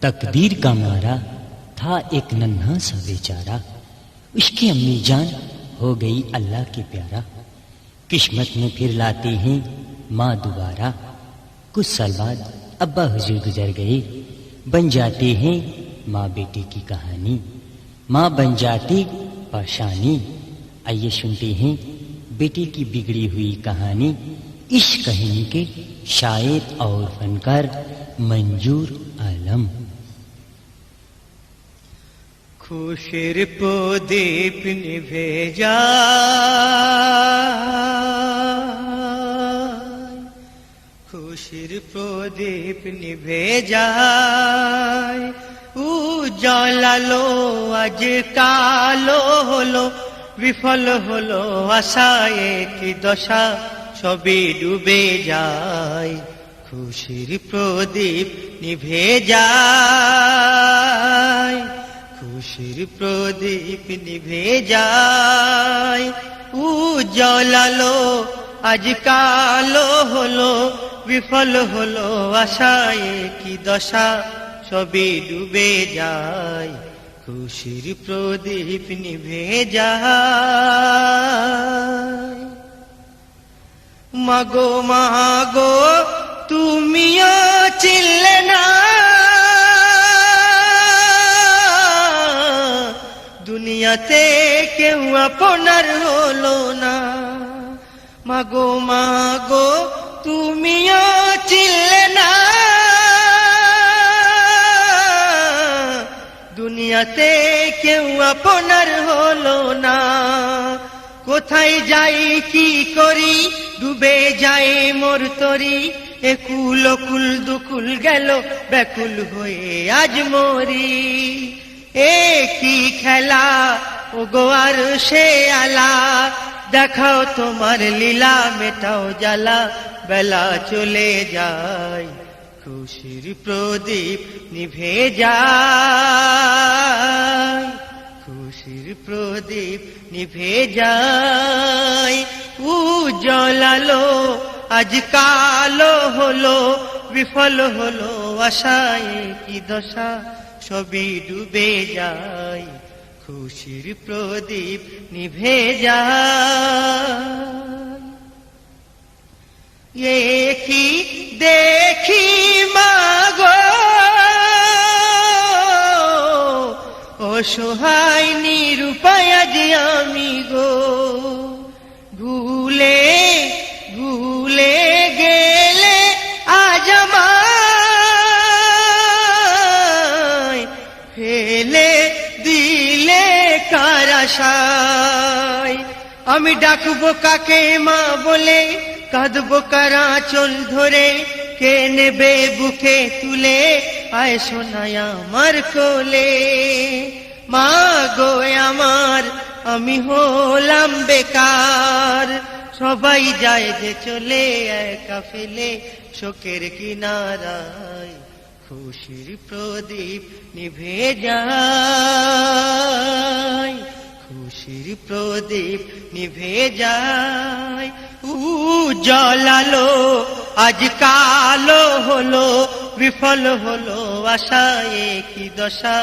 तकदीर का मारा था एक नन्हा सा बेचारा, उसकी अम्मी जान हो गई अल्लाह के प्यारा। किस्मत में फिर लाते हैं माँ दोबारा, कुछ साल बाद अब्बा हुजूर गुजर गए। बन जाते हैं माँ बेटे की कहानी, माँ बन जाती परेशानी। आइए सुनते हैं बेटे की बिगड़ी हुई कहानी। इस कहानी के शायर और फनकार मंजूर आलम। खुशिर प्रदीप निभे जा, खुशिर प्रदीप निभे যায়, উজালালো আজ কালো হলো, বিফল হলো আশায় কি দশা, সবই ডুবে যায়। খুশির প্রদীপ নিভে যায়, খুশির প্রদীপ নিভে যায়, উজালালো আজ কালো হলো, বিফল হলো আশায় কি দশা, সবই ডুবে যায়। খুশির প্রদীপ নিভে যায়। মাগো মাগো তুমিও চিনলে না, দুনিয়াতে কেউ আপনার হলো না। মাগো মাগো তুমিও চিনলে না, দুনিয়াতে কেউ আপনার হলো না। কোথায় যাই কি করি, ডুবে যায় মোর তরি, একুল কুল দুকুল গেল ব্যাকুল হয়ে আজ মরি। এ কি খেলা ও গো আর সে আলা, দেখাও তোমার লীলা মেটাও জ্বালা, বেলা চলে যায়। খুশির প্রদীপ নিভে যায়, খুশির প্রদীপ নিভে যায়, উজালালো আজ কালো হলো, বিফল হলো আশায় কি দশা, সবই ডুবে যায়। খুশির প্রদীপ নিভে যায়। দেখি দেখি মাগো অসহায় নিরুপায় যে আমি গো, ভুলে ভুলে গেলে আজ আমায়, ফেলে দিলে কার আশায়। আমি ডাকবো কাকে মা বলে, কাঁদবো কার আঁচল ধরে, কে নেবে বুকে তুলে, আয় সোনায় আমার কোলে। মা গো আমার আমি হলাম বেকার, সবাই যায় যে চলে একা ফেলে শোকের কিনারায়। খুশির প্রদীপ নিভে যায়, খুশির প্রদীপ নিভে যায়, উজালালো আজ কালো হলো, বিফল হলো আশায় কি দশা,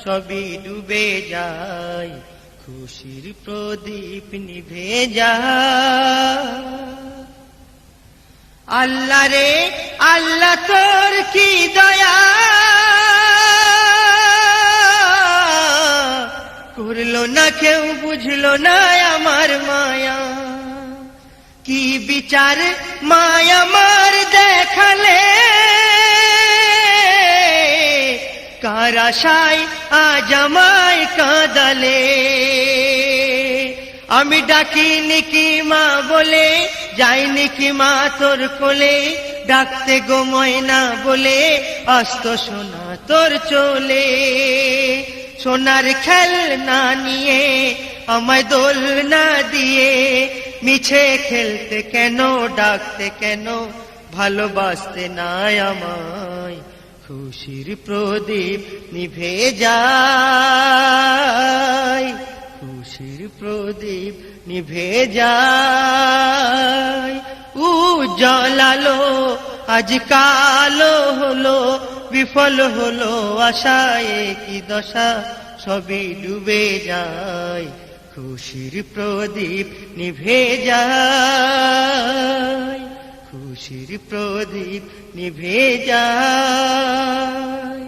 সবই ডুবে যায়। খুশির প্রদীপ নিভে যায়। আল্লাহ রে আল্লাহ তোর কি দয়া, করলো না কেউ বুঝলো না আমার মায়া। কি বিচার মায়া আমার দেখালে, কার আশায় আজ আমায় কাঁদালে। আমি ডাকিনি কি মা বলে, যাইনি কি মা তোর কোলে, ডাকতে গো ময়না বলে আসতো সোনা তোর চলে। সোনার খেলনা নিয়ে আমায় দোলনা দিয়ে, মিছে খেলতে কেন ডাকতে কেন, ভালোবাসতে নাই আমায়। খুশির প্রদীপ নিভে যায়, খুশির প্রদীপ নিভে যায়, উজালালো আজ কালো হলো, বিফল হলো আশায় কি দশা সবই ডুবে যায় খুশির প্রদীপ নিভে যায় খুশির প্রদীপ নিভে যায়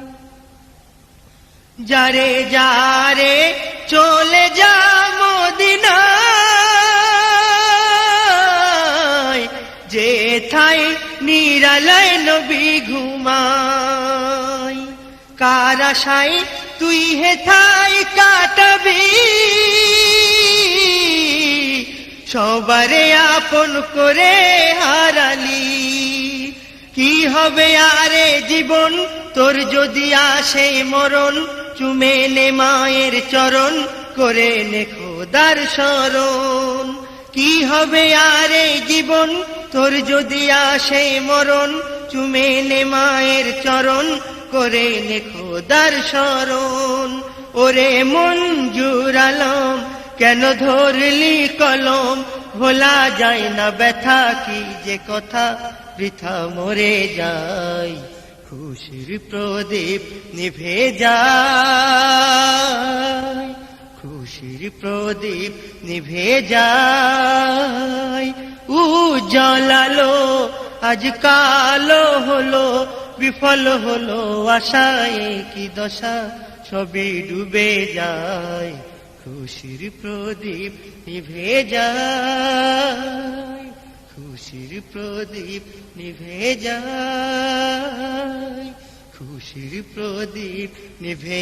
যারে যারে চলে যা মদিনায় যেথায় নিরালায় নবী ঘুমায় কার আশায় তুই হেথায় কাটাবি সবারে আপন করে হারালি কি হবে আরে জীবন তোর যদি আসে মরণ চুমে নে মায়ের চরণ করে নে খোদার শরণ কি হবে আরে জীবন তোর যদি আসে মরণ চুমে নে মায়ের চরণ করে নে খোদার শরণ ওরে মঞ্জুর আলম কেন ধরলি কলম ভোলা যায় না ব্যথা কি যে কথা বৃথা মরে যায় খুশির প্রদীপ নিভে যায় খুশির প্রদীপ নিভে যায় উজ্জ্বলালো আজ কালো হলো বিফল হলো আশায় কি দশা সবই ডুবে যায় খুশির প্রদীপ নিভে যায় খুশির প্রদীপ নিভে যায় খুশির প্রদীপ নিভে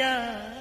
যায়